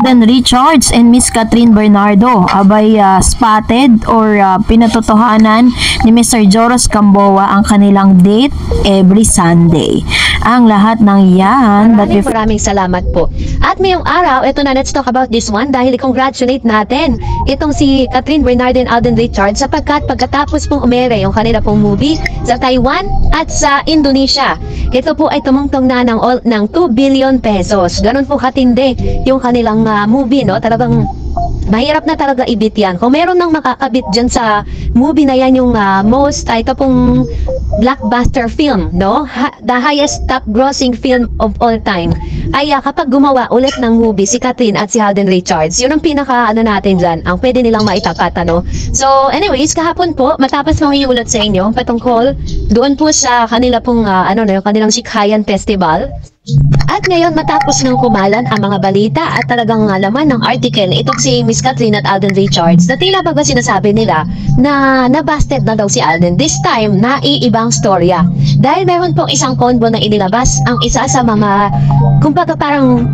Alden Richards and Miss Catherine Bernardo abay spotted or pinatotohanan ni Mr. Joros Gamboa ang kanilang date every Sunday. Ang lahat ng yan. Maraming salamat po. At ngayong araw, ito na, let's talk about this one dahil i-congratulate natin itong si Catherine Bernardo and Alden Richards sapagkat pagkatapos pong umere yung kanila pong movie sa Taiwan at sa Indonesia. Ito po ay tumungtong na ng 2 billion pesos. Ganun po katindi yung kanilang movie, no? Talagang mahirap na talaga ibit yan. Kung meron nang makakabit dyan sa movie na yan yung ito pong blockbuster film, no? The highest top grossing film of all time. Ay kapag gumawa ulit ng movie si Catherine at si Alden Richards, yun ang pinaka natin dyan, ang pwede nilang maitapat, ano? So anyways, kahapon po, matapos mong iulat sa inyo patungkol doon po sa kanila pong yung kanilang Sikhayan Festival. At ngayon matapos nang kumalan ang mga balita at talagang laman ng article itong si Miss Catherine at Alden Richards na tila baga sinasabi nila na nabasted na daw si Alden. This time, naiibang storya. Dahil meron pong isang convo na inilabas ang isa sa mga kumbaga parang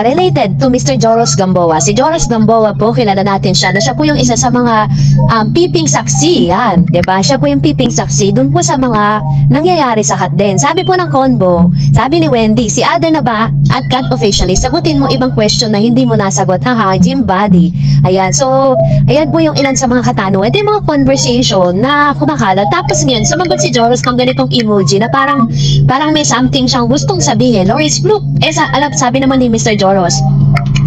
related to Mr. Joros Gamboa. Si Joros Gamboa po, kilala natin siya na siya po yung isa sa mga piping saksi. Yan, diba? Siya po yung piping saksi dun po sa mga nangyayari sa Katden. Sabi po ng convo, sabi ni Wendy, si Alden na ba at Kat officially, sagutin mo ibang question na hindi mo nasagot. Haha, gym body. Ayan, so, ayan po yung ilan sa mga katanungan. Ito yung mga conversation na kumakalat. Tapos ngayon, sumagot si Joros kang ganitong emoji na parang may something siyang gustong sabihin or it's fluke. Sabi naman ni Mr. Joros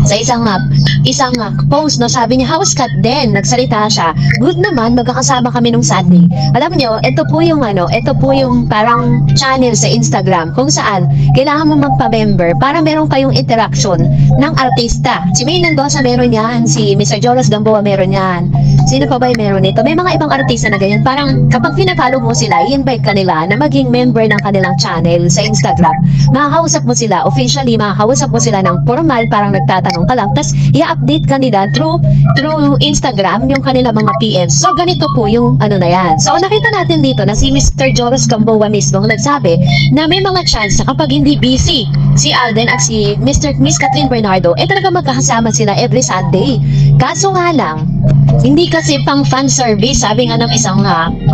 sa isang post, no, sabi niya, how's Kat din? Nagsalita siya. Good naman, magkakasama kami nung Sunday. Alam niyo, ito po yung parang channel sa Instagram kung saan kailangan mo magpa-member para meron kayong interaction ng artista. Si May Mendoza meron yan, si Mr. Joros Gamboa meron yan. Sino pa ba yung meron nito? May mga ibang artista na ganyan. Parang kapag pina-follow mo sila, i-invite ka nila na maging member ng kanilang channel sa Instagram. Makakausap mo sila, officially makakausap mo sila ng formal, parang nagtatanong ka lang, tapos i-update ka nila through Instagram yung kanila mga PMs. So ganito po yung na yan. So nakita natin dito na si Mr. Joros Gamboa mismo nagsabi na may mga chance na kapag hindi busy si Alden at si Miss Catherine Bernardo, talaga magkakasama sila every Sunday. Kaso nga lang, hindi kasi pang fan service, sabi nga ng isang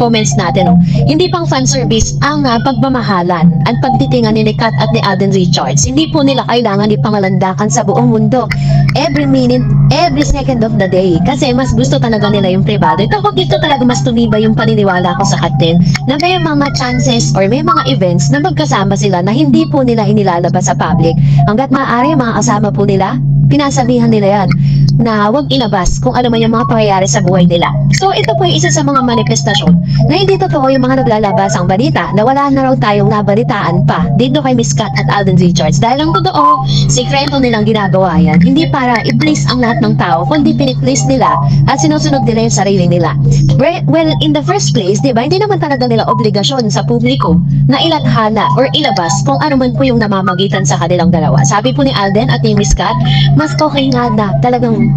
comments natin, hindi pang fan service ang pagmamahalan at pagtitingan ni Kat at ni Alden Richards. Hindi po nila kailangan ipangalandakan sa buong mundo every minute, every second of the day, kasi mas gusto talaga nila yung privado. Ito talaga mas tumibay yung paniniwala ko sa Katden na may mga chances or may mga events na magkasama sila na hindi po nila inilalabas sa public. Hanggat maaari mga kasama po nila, pinasabihan nila yan na huwag ilabas kung ano man yung mga pangyayari sa buhay nila. So ito po yung isa sa mga manifestasyon na hindi totoo yung mga naglalabas ang balita na wala na raw tayong nabalitaan pa dito kay Miss Kat at Alden Richards. Dahil ang totoo, sikreto nilang ginagawa yan. Hindi para i-please ang lahat ng tao, kundi pini-please nila at sinusunod nila yung sarili nila. Well, in the first place, diba, hindi naman talaga nila obligasyon sa publiko na ilathala or ilabas kung ano man po yung namamagitan sa kanilang dalawa. Sabi po ni Alden at ni Miss Kat, mas okay nga na talagang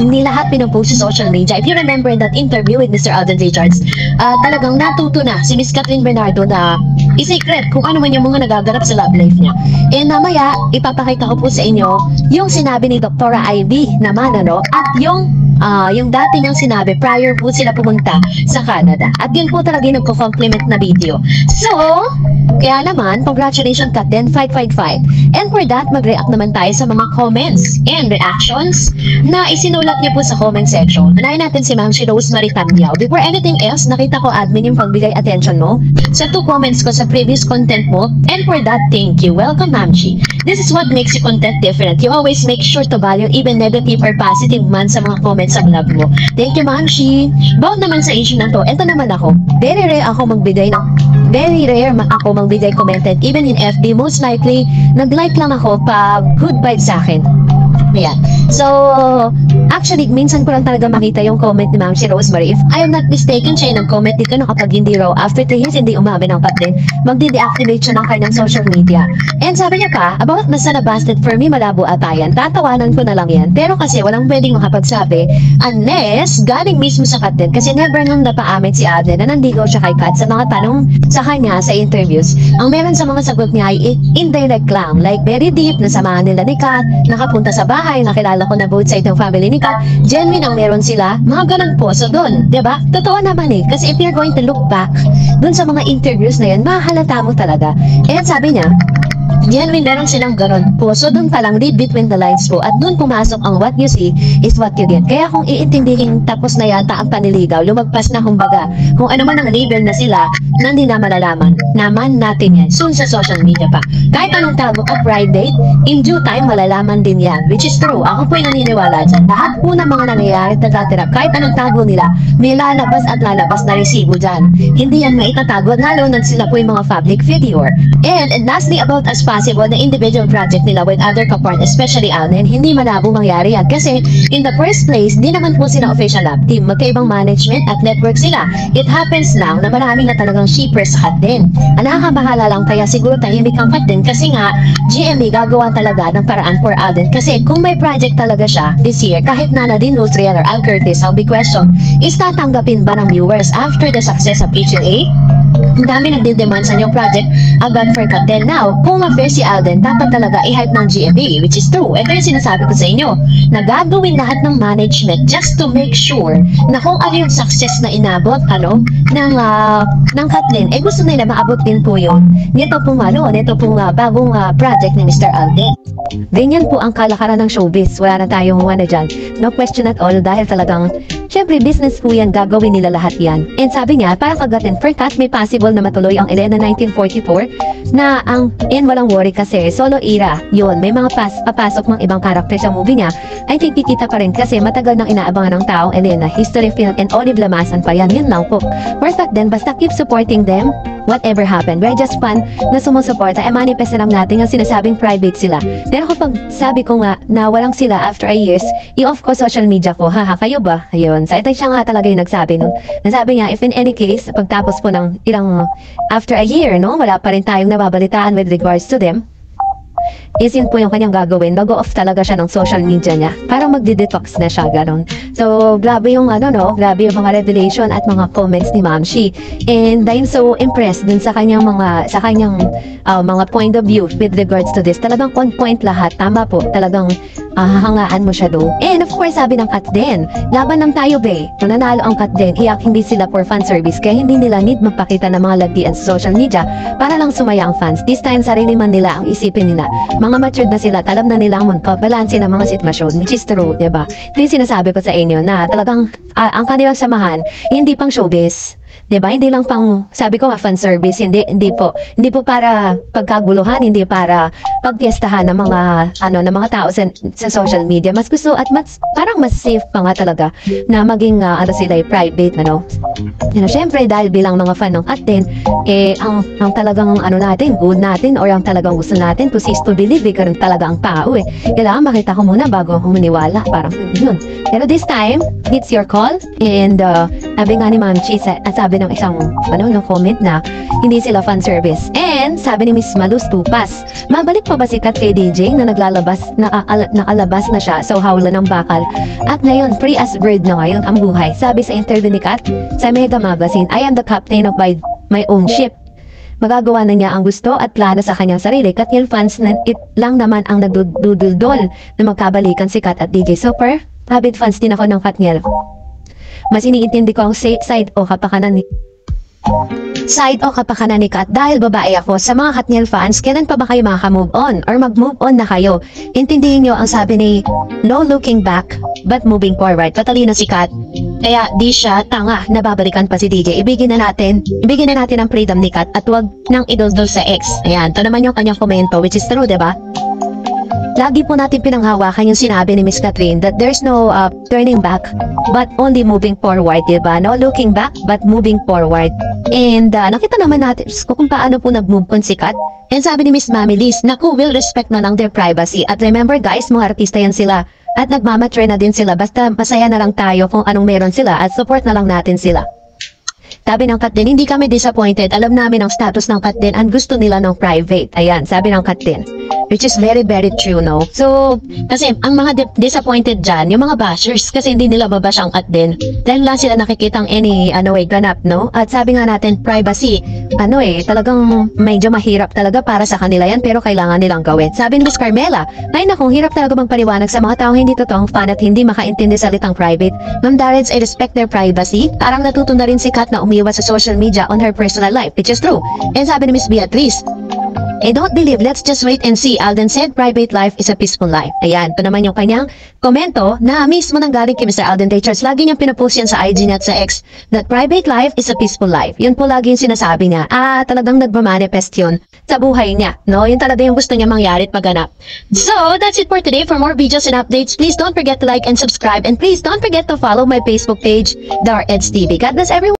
hindi lahat pinopost sa social media. If you remember that interview with Mr. Alden Richards, talagang natuto na si Miss Catherine Bernardo na i-secret kung ano man yung mga nagaganap sa love life niya. And mamaya, ipapakita ko po sa inyo yung sinabi ni Dr. Ivy naman, at yung dati niyang sinabi prior po sila pumunta sa Canada. At yun po talaga yung nagko-compliment na video. So, kaya naman, congratulations Katden 555. And for that, mag-react naman tayo sa mga comments and reactions na isinulat niyo po sa comment section. Unahin natin si Ma'am Rosemary Tambiao. Before anything else, nakita ko admin yung pagbigay attention mo sa 2 comments ko sa previous content mo. And for that, thank you. Welcome, Ma'am Chi. This is what makes your content different. You always make sure to value even negative or positive man sa mga comments sa vlog mo. Thank you, Ma'am Chi. About naman sa issue na to, eto naman ako. Very rare ako magbigay commented even in FB. Most likely, nag-like lang ako pag good vibes sa akin. Ayan. So, actually, minsan ko lang talaga makita yung comment ni Ma'am Rosemary. If I am not mistaken, siya yung nag-comment dito kapag hindi raw after 3 years hindi umamin ng Katden, magdi-deactivate siya ng kanyang social media. And sabi niya pa, about nasa nabasted for me, malabo atayan. Tatawanan ko na lang yan. Pero kasi walang pwedeng makapagsabi unless galing mismo sa Katden. Kasi never nang napaamin si Alden na nandigaw siya kay Kat sa mga tanong sa kanya sa interviews. Ang meron sa mga sagot niya ay indirect lang. Like very deep, nasamahan nila ni Kat, nakapunta sa bahay, bahay, nakilala ko na both side ng family ni Kat, genuine ang meron sila, mga ganun po. So doon, diba? Totoo naman eh. Kasi if you're going to look back doon sa mga interviews na yan, mahalata mo talaga. And sabi niya, genuine meron silang ganon po. So doon pa lang, read between the lines po. At doon pumasok ang what you see is what you get. Kaya kung iintindihin tapos na yata ang paniligaw, lumagpas na kumbaga, kung ano man ang label na sila, na hindi na malalaman. Naman natin yan. Soon sa social media pa. Kahit anong tago at pride date, in due time, malalaman din yan. Which is true. Ako po'y naniniwala dyan. Lahat po ng mga nangyayari at nagtatirap, kahit anong tago nila, may lalabas at lalabas na resibo dyan. Hindi yan maitatago, lalo na sila po yung mga public figure. And lastly, about as possible na individual project nila with other kapart, especially Alden, hindi malabo mangyari yan. Kasi in the first place, di naman po sila official lab team. Magkaibang management at network sila. It happens lang na marami na talagang shippers sa cut din. Nakakabahala lang kaya siguro tahimik ang cut din kasi nga GMA gagawa talaga ng paraan for Alden. Kasi kung may project talaga siya this year, kahit na Nadine Lutrian or Al Curtis, ang big question is tatanggapin ba ng viewers after the success of HLA? Ang dami nagdidemand sa inyong project about for cut din. Now, kung affair si Alden, dapat talaga i-hype ng GMA, which is true. Ito yung sinasabi ko sa inyo, na gagawin lahat ng management just to make sure na kung ano yung success na inabot, ng Kathleen, gusto nila maabot din po yun. Nito pong bagong project ni Mr. Alden. Ganyan po ang kalakaran ng showbiz. Wala na tayong dyan. No question at all dahil talagang, syempre business po yan, gagawin nila lahat yan. And sabi niya, para kagatin for cut, may possible na matuloy ang Elena 1944 na walang worry kasi solo era, yun, may mga papasok ng ibang karakter sa movie niya. I think kikita pa rin kasi matagal nang inaabangan ng taong Elena, history film and Olive Lamasan pa yan, yun lang po. For cut din, basta keep supporting them. Whatever happened, we're just fun na sumusuporta. Manifest na lang natin ang sinasabing private sila. Pero kapag sabi ko nga na walang sila after a years, i-off ko social media ko. Haha, kayo ba? Ayun. So ito siya nga talaga yung nagsabi nun. Nasabi niya, if in any case, pagtapos po ng after a year, no, wala pa rin tayong nababalitaan with regards to them, yun po yung kanyang gagawin. Mag-off talaga siya ng social media niya. Parang magdi-detox na siya, gano'n. So, grabe yung grabe yung mga revelation at mga comments ni Ma'am Shi. And I'm so impressed dun sa kanyang mga point of view with regards to this. Talagang on point lahat. Tama po. Talagang hahangaan mo siya doon. And of course, sabi ng Kat din, laban ng tayo be. Kung nanalo ang Kat din, iyak hindi sila for fan service. Kaya hindi nila need magpakita ng mga lagdian sa social media para lang sumaya ang fans. This time, sarili man nila ang isipin nila. Mga matured na sila, alam na nila ang balanse ng mga sitwasyon, which is true, diba? Ito yung sinasabi ko sa inyo na talagang ang kanilang samahan, hindi pang showbiz. Diba? Hindi lang pang, sabi ko fan service, hindi po para pagkaguluhan, hindi para pagpiestahan ng mga tao sa social media. Mas gusto at parang mas safe pa nga talaga na maging sila private, syempre dahil bilang mga fan ng Kat din, ang talagang natin, good natin, or ang talagang gusto natin to cease to believe, ka rin talaga ang tao kailangan makita ko muna bago ako maniwala, parang yun. Pero this time, it's your call, and sabi nga ni Ma'am Chi, sabi ng isang comment na hindi sila fan service. And sabi ni Miss Malus Tupas, mabalik pa ba si Kat kay DJ na nakalabas na siya sa hawla ng bakal at ngayon free as bird na ngayon ang buhay. Sabi sa interview ni Kat sa Mega Magazine, I am the captain of my own ship. Magagawa na niya ang gusto at plano sa kanyang sarili. Katniel fans na lang naman ang nagdudul-dol na magkabalikan si Kat at DJ Super. Habit fans din ako ng Katniel. Mas iniintindi ko ang side o kapakanan ni Kat dahil babae ako. Sa mga Katniel fans, kailan pa ba kayo makaka-move on or mag-move on na kayo? Intindihin nyo ang sabi ni no looking back but moving forward. Patalino si Kat. Kaya di siya tanga, nababalikan pa si DJ. Ibigin na natin ang freedom ni Kat at wag nang idol-dol sa ex. Ayan, ito naman yung kanyang komento, which is true, diba? Lagi po natin pinanghawakan yung sinabi ni Miss Catherine that there's no turning back but only moving forward, diba? No looking back but moving forward. And nakita naman natin kung paano po nag-move on si Kat. And sabi ni Miss Mami Liz, naku, will respect na lang their privacy. At remember guys, mga artista yan sila. At nagmamature na din sila. Basta masaya na lang tayo kung anong meron sila at support na lang natin sila. Sabi ng Kat din, hindi kami disappointed. Alam namin ang status ng Kat din and gusto nila ng private. Ayan, sabi ng Kat din. which is very, very true, no? So, kasi ang mga disappointed dyan, yung mga bashers, kasi hindi nila babash ang at din. Dahil lang sila nakikitang any, ganap, no? At sabi nga natin, privacy, talagang medyo mahirap talaga para sa kanila yan, pero kailangan nilang gawin. Sabi ni Miss Carmela, ay naku, hirap talaga magpaliwanag sa mga taong hindi totoong fan at hindi makaintindi salitang private. Ma'am Darrens, I respect their privacy. Parang natuto na rin si Kat na umiwas sa social media on her personal life, which is true. And sabi ni Miss Beatrice, I don't believe, let's just wait and see. Alden said private life is a peaceful life. Ayan, ito naman yung kanyang komento na mismo nanggaling kay Mr. Alden Richards. Lagi niyang pinapost yan sa IG niya at sa X that private life is a peaceful life. Yun po lagi yung sinasabi niya. Talagang nagmamanifest yun sa buhay niya. No, yun talaga yung gusto niya mangyari at maganap. So, that's it for today. For more videos and updates, please don't forget to like and subscribe. And please don't forget to follow my Facebook page, DarEds TV. God bless everyone.